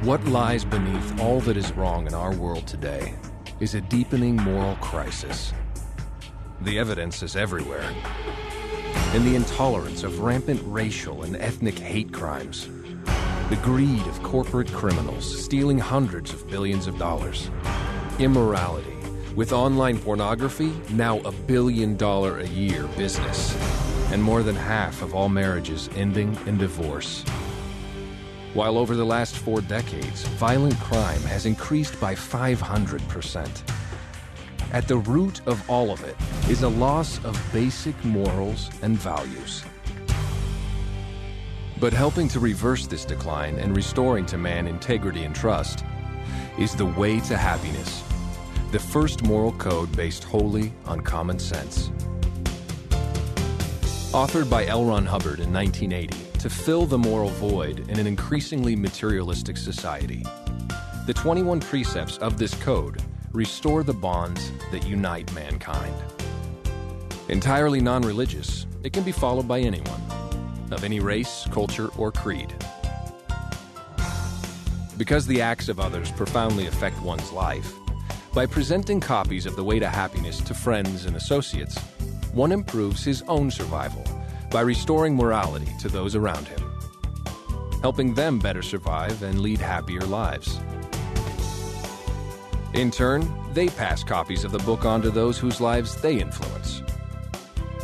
What lies beneath all that is wrong in our world today is a deepening moral crisis. The evidence is everywhere. In the intolerance of rampant racial and ethnic hate crimes, the greed of corporate criminals stealing hundreds of billions of dollars, immorality, with online pornography now $1 billion a year business, and more than half of all marriages ending in divorce. While over the last 4 decades, violent crime has increased by 500%. At the root of all of it is a loss of basic morals and values. But helping to reverse this decline and restoring to man integrity and trust is the way to happiness, the first moral code based wholly on common sense. Authored by L. Ron Hubbard in 1980 to fill the moral void in an increasingly materialistic society, the 21 precepts of this code restore the bonds that unite mankind. Entirely non-religious, it can be followed by anyone, of any race, culture, or creed. Because the acts of others profoundly affect one's life, by presenting copies of The Way to Happiness to friends and associates, one improves his own survival by restoring morality to those around him, helping them better survive and lead happier lives. In turn, they pass copies of the book on to those whose lives they influence,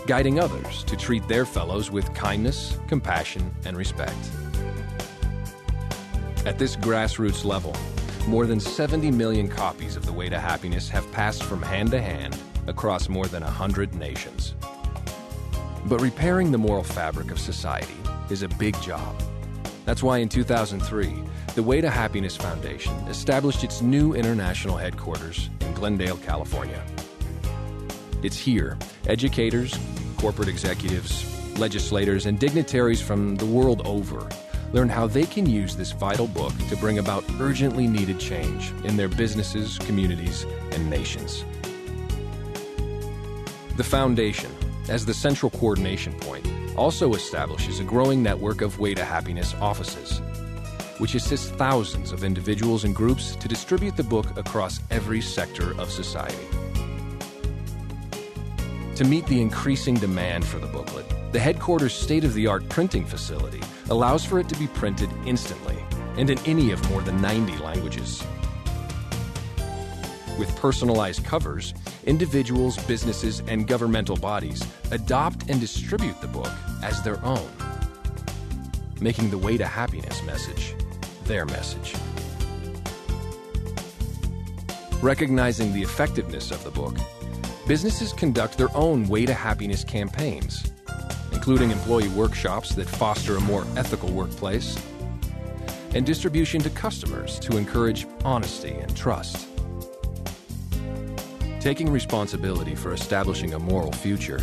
guiding others to treat their fellows with kindness, compassion, and respect. At this grassroots level, more than 70 million copies of The Way to Happiness have passed from hand to hand across more than 100 nations. But repairing the moral fabric of society is a big job. That's why in 2003, the Way to Happiness Foundation established its new international headquarters in Glendale, California. It's here educators, corporate executives, legislators, and dignitaries from the world over learn how they can use this vital book to bring about urgently needed change in their businesses, communities, and nations. The foundation, as the central coordination point, also establishes a growing network of Way to Happiness offices, which assists thousands of individuals and groups to distribute the book across every sector of society. To meet the increasing demand for the booklet, the headquarters' state-of-the-art printing facility allows for it to be printed instantly and in any of more than 90 languages. With personalized covers, individuals, businesses, and governmental bodies adopt and distribute the book as their own, making the Way to Happiness message their message. Recognizing the effectiveness of the book, businesses conduct their own Way to Happiness campaigns, including employee workshops that foster a more ethical workplace, and distribution to customers to encourage honesty and trust. Taking responsibility for establishing a moral future,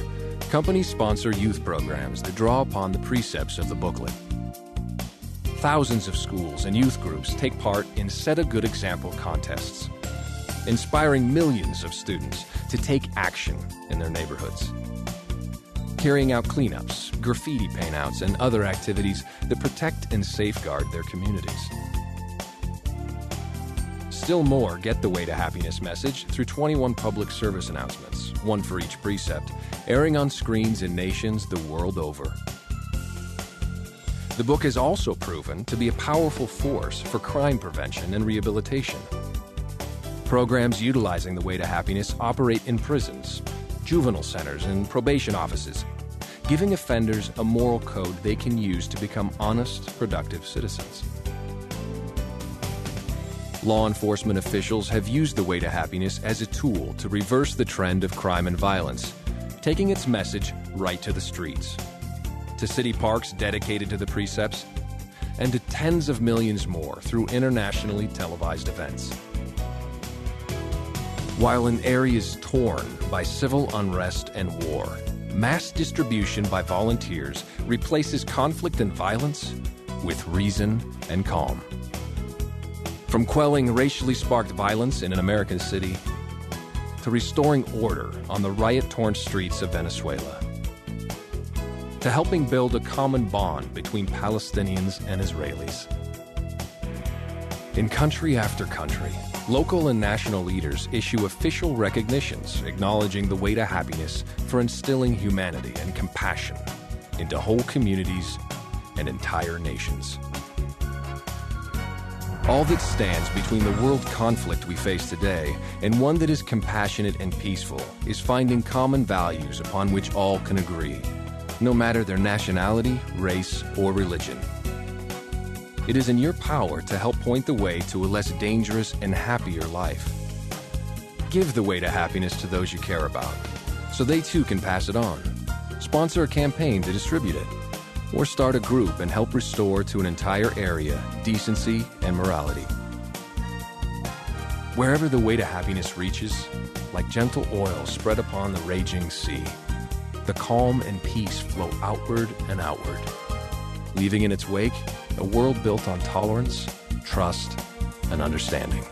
companies sponsor youth programs that draw upon the precepts of the booklet. Thousands of schools and youth groups take part in Set a Good Example contests, inspiring millions of students to take action in their neighborhoods, carrying out cleanups, graffiti paintouts, and other activities that protect and safeguard their communities. Still more get the Way to Happiness message through 21 public service announcements, one for each precept, airing on screens in nations the world over. The book has also proven to be a powerful force for crime prevention and rehabilitation. Programs utilizing the Way to Happiness operate in prisons, juvenile centers, and probation offices, giving offenders a moral code they can use to become honest, productive citizens. Law enforcement officials have used the Way to Happiness as a tool to reverse the trend of crime and violence, taking its message right to the streets, to city parks dedicated to the precepts, and to tens of millions more through internationally televised events. While in areas torn by civil unrest and war, mass distribution by volunteers replaces conflict and violence with reason and calm. From quelling racially sparked violence in an American city to restoring order on the riot-torn streets of Venezuela, to helping build a common bond between Palestinians and Israelis. In country after country, local and national leaders issue official recognitions acknowledging the way to happiness for instilling humanity and compassion into whole communities and entire nations. All that stands between the world conflict we face today and one that is compassionate and peaceful is finding common values upon which all can agree, no matter their nationality, race, or religion. It is in your power to help point the way to a less dangerous and happier life. Give the way to happiness to those you care about, so they too can pass it on. Sponsor a campaign to distribute it, or start a group and help restore to an entire area decency and morality. Wherever the way to happiness reaches, like gentle oil spread upon the raging sea, the calm and peace flow outward and outward, leaving in its wake a world built on tolerance, trust, and understanding.